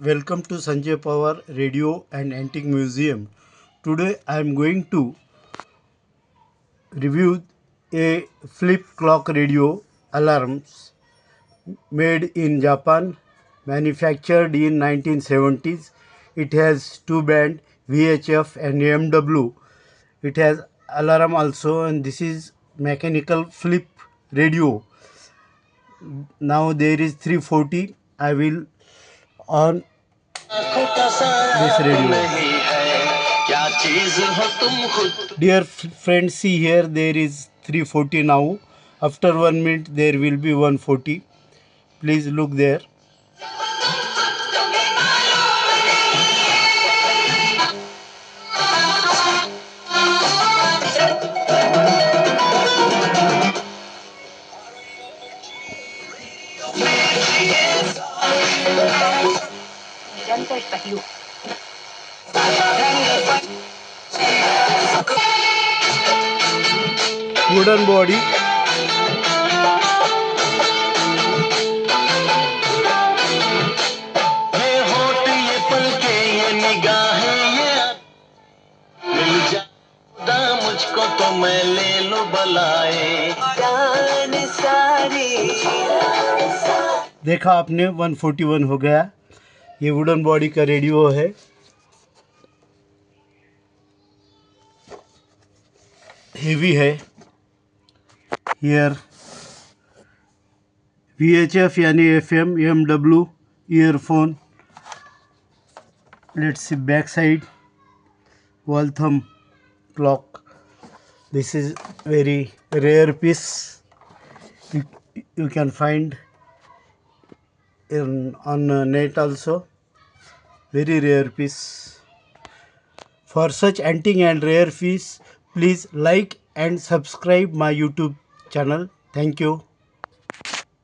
welcome to Sanjay Power Radio and Antique Museum. Today I am going to review a flip clock radio alarms made in Japan, manufactured in 1970s. It has two band VHF and AMW. It has alarm also, and this is mechanical flip radio. Now there is 340. I will on this radio. Dear friends, see here there is 340 now. After 1 minute there will be 140. Please look there. Wooden body. मुझको तो मैं ले लो बलाए देखा आपने 141 हो गया. ये वुडन बॉडी का रेडियो है. हेवी है. हियर VHF यानी FM, AMW, earphone. Let's see back side. Waltham clock. This is very rare piece. You can find on net also. Very rare piece. For such antique and rare piece, please like and subscribe my YouTube channel. Thank you.